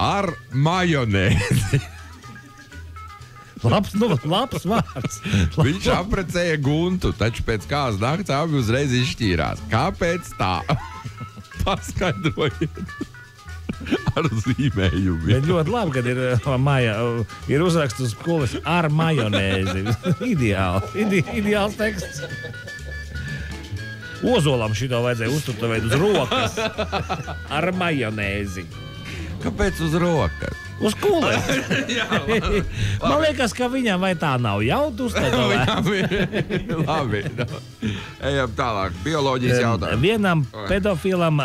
ar majonēzi. Labs vārds. Viņš apprecēja Guntu, taču pēc kādas nakts abi uzreiz izšķīrās. Kāpēc tā? Paskaidrojiet. Ar zīmējumiem. Bet ļoti labi, kad ir uzraksts uz kulis ar majonēzi. Ideāls teksts. Ozolam šito vajadzēja uzturēt uz rokas. Ar majonēzi. Kāpēc uz rokas? Uz kules. Man liekas, ka viņam vai tā nav jaudus. Labi. Ejam tālāk. Bioloģijas jautājums. Vienam pedofilam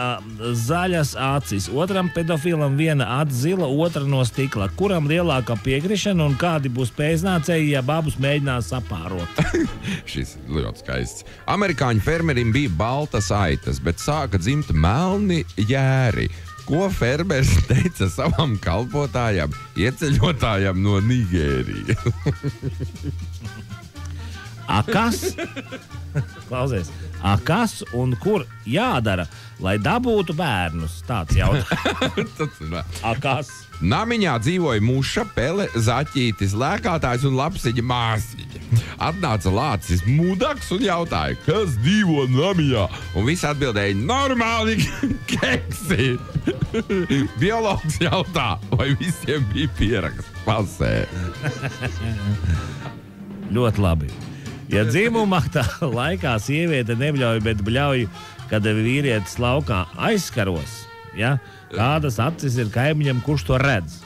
zaļas acis, otram pedofilam viena acis zila, otra no stikla. Kuram lielākā piekrišana un kādi būs pēcnācēji, ja abus mēģinās sapārot? Šis ļoti skaists. Amerikāņu fermerim bija baltas aitas, bet sāka dzimt melni jēri. Ko fermers teica savam kalpotājam, ieceļotājam no Nigērijas? Kas? Klausies. Kas un kur jādara, lai dabūtu bērnus? Tāds jautājums. Kas? Namiņā dzīvoja muša, pele, zaķītis, lēkātājs un lapsiņa māsiņa. Atnāca lācis mudaks un jautāja, kas dzīvo namiņā? Un visi atbildēja, normāli keksi. Biologs jautā, vai visiem bija pieraksts pasē? Ļoti labi. Ja dzimuma laikā sieviete nebļauj, bet bļauj, kad vīrietis laukā aizskaros, ja? Kādas acis ir kaimiņam, kurš to redz?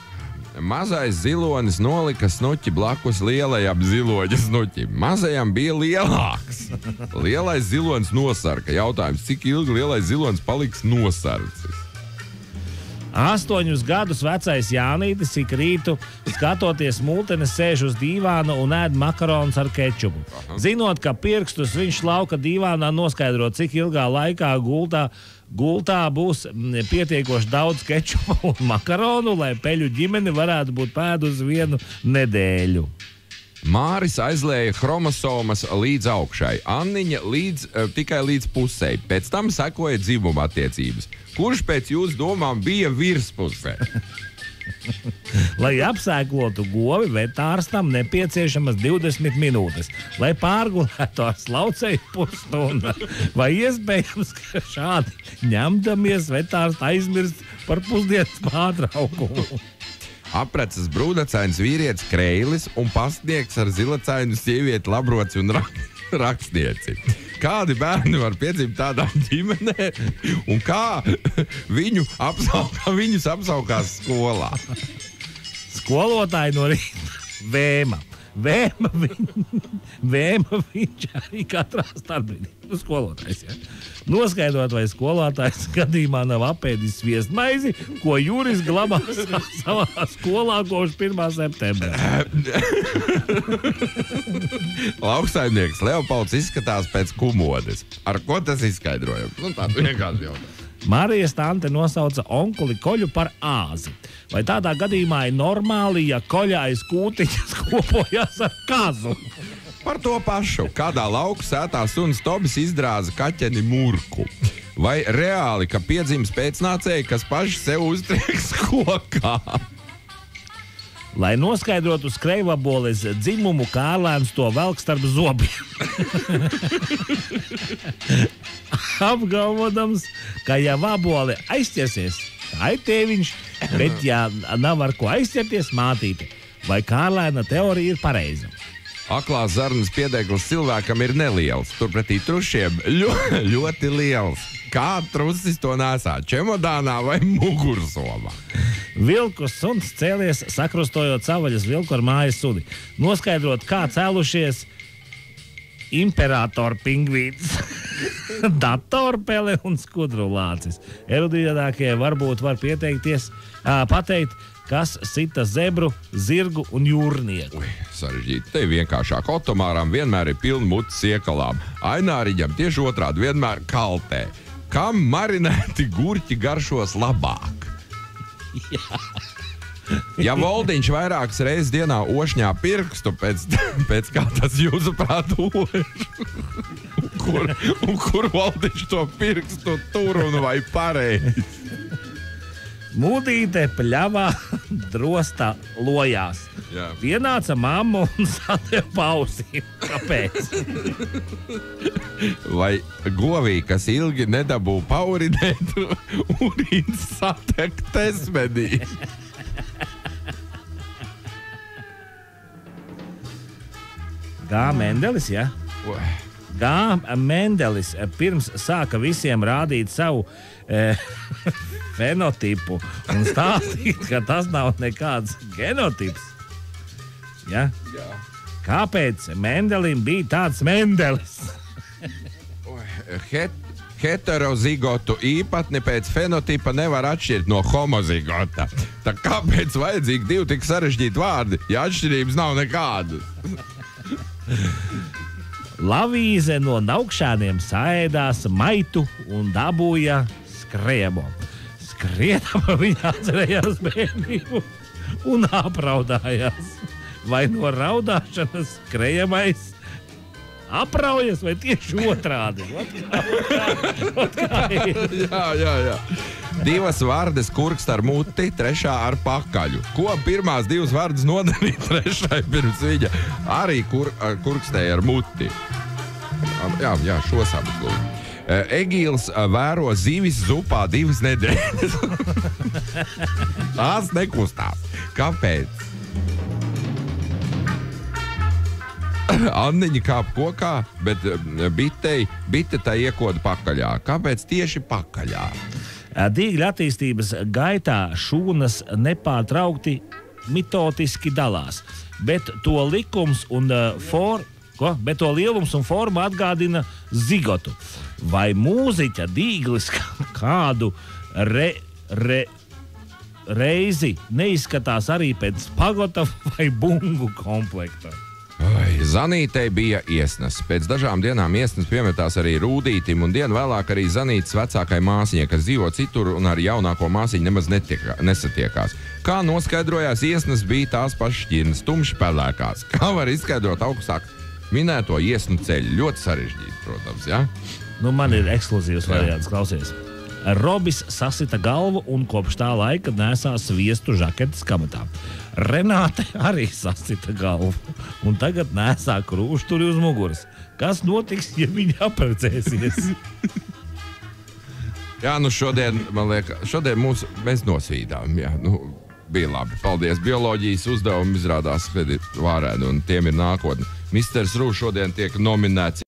Mazais zilonis nolika snuķi blakus lielajam ziloņa snuķim. Mazajam bija lielāks. Lielais zilonis nosarka. Jautājums, cik ilgi lielais zilonis paliks nosarcis? 8 gadus vecais Jānītis ik rītu, skatoties multenes, sēž uz dīvāna un ēd makaronus ar kečupu. Zinot, ka pirkstus viņš lauka dīvānā noskaidro, cik ilgā laikā gultā būs pietiekoši daudz kečupa un makaronu, lai peļu ģimene varētu būt pēdus 1 nedēļu. Māris aizlēja chromosomas līdz augšai, Anniņa tikai līdz pusei. Pēc tam sekoja dzimuma attiecības. Kurš pēc jūsu domām bija virspusē? Lai apsēklotu govi, vetārstam nepieciešamas 20 minūtes, lai pārgulētu ar slaucēju pusstundu. Vai iespējams, ka šādi ņemdamies vetārs aizmirst par pusdienas pārtraukumu? Apreces brūnacains vīrietis Kreilis un pasniegts ar zilacainu sievieti Labroci un rakstnieci. Kādi bērni var piedzimt tādā ģimenē un kā viņus apsaukās skolā? Skolotāji no rīta Vēma. Vēma viņš arī katrā starpbrīdī. Skolotājs, ja? Noskaidrot, vai skolotājs gadījumā nav apēdis sviestmaizi, ko Juris glabā savā skolā kopš 1. septembra. Lauksaimnieks Leopolds izskatās pēc kumodes. Ar ko tas izskaidrojams? Tādu vienkārši jautājumu. Marijas tante nosauca onkuli Koļu par āzi. Vai tādā gadījumā ir normāli, ja koļājas kūtiņas kopojas ar kazu? Par to pašu. Kādā lauku sētā suns Tobis izdrāza kaķeni Murku? Vai reāli, ka piedzims pēcnācēji, kas paši sev uztrieks kokā? Lai noskaidrotu skrejvaboles dzimumu, Kārlēns to velk starp zobiem. Apgalvodams, ka ja vabole aizķersies, tā ir tēviņš, bet ja nav ar ko aizķerties, mātīte. Vai Kārlēna teorija ir pareiza? Aklās zarnas piedeglis cilvēkam ir neliels, turpretī trušiem ļoti liels. Kā trusis to nesā? Čemodānā vai mugursomā? Vilku suns cēlies, sakrustojot savaļas vilku ar mājas suni. Noskaidrot, kā cēlušies imperatora pingvīns, datorpele un skudrulācis. Erudītākie varbūt var pateikt, kas sita zebru, zirgu un jūrnieku. Sarežģīti. Te vienkāršāk. Otomāram vienmēr ir pilna mutes iekalām. Aināriņam tieši otrādi vienmēr kaltē. Kam marinēti gurķi garšos labāk? Ja Voldiņš vairākas reizes dienā ošņā pirkstu, pēc kā tas jūsuprāt ož? Kur Voldiņš to pirkstu tur un vai pareizi? Mūdīte pļavā drostā lojās. Jā. Pienāca mamma un sadeva pausīm. Kāpēc? Vai govī, kas ilgi nedabū paurinēt, urīns satek tesmenī? Gā Mendelis, ja? Gā Mendelis pirms sāka visiem rādīt savu fenotipu un stāstīt, ka tas nav nekāds genotips. Ja? Jā. Kāpēc Mendelim bija tāds Mendelis? Heterozigotu īpatni pēc fenotipa nevar atšķirt no homozigota. Tā kāpēc vajadzīgi divi tik sarežģīti vārdi, ja atšķirības nav nekādas? Lavīze no Naukšāniem saēdās maitu un dabūja skrējumu. Skriedama viņa atcerējās bērnību un apraudājās. Vai no raudāšanas skrējamais apraujas, vai tieši otrādi? Jā. Divas vardes kurkst ar muti, trešā ar pakaļu. Ko pirmās divas vardes nodarīja trešai pirms viņa? Arī kurkstēja ar muti. Jā, šos abus lūdzu. Egīls vēro zivis zupā 2 nedēļas. Tās nekustās. Kāpēc? Anniņa kāp kokā, bet bite tā iekoda pakaļā. Kāpēc tieši pakaļā? Dīgļa attīstības gaitā šūnas nepārtraukti mitotiski dalās, bet to lielums un forma atgādina zigotu. Vai mūziķa Dīglis kādu reizi neizskatās arī pēc pagota vai bungu komplekta? Zanītei bija iesnas. Pēc dažām dienām iesnas piemetās arī Rūdītim, un dienu vēlāk arī Zanītes vecākai māsiņai, kas dzīvo citur un ar jaunāko māsiņu nemaz nesatiekās. Kā noskaidrojās, iesnas bija tās pašas šķirnes, tumši pelēkās. Kā var izskaidrot augstāk minēto iesnu ceļu? Ļoti sarežģīti, protams, ja? Nu, man ir ekskluzīvs variants, klausies. Robis sasita galvu un kopš tā laika nesā sviestu žaketes kabatā. Renāte arī sasita galvu un tagad nesā krūšturi uz muguras. Kas notiks, ja viņa apprecēsies? Jā, nu šodien, man liekas, mēs nosvīdām. Jā, bija labi. Paldies. Bioloģijas uzdevumi izrādās, ka ir vārēni un tiem ir nākotne. Misters Rū šodien tiek nominēts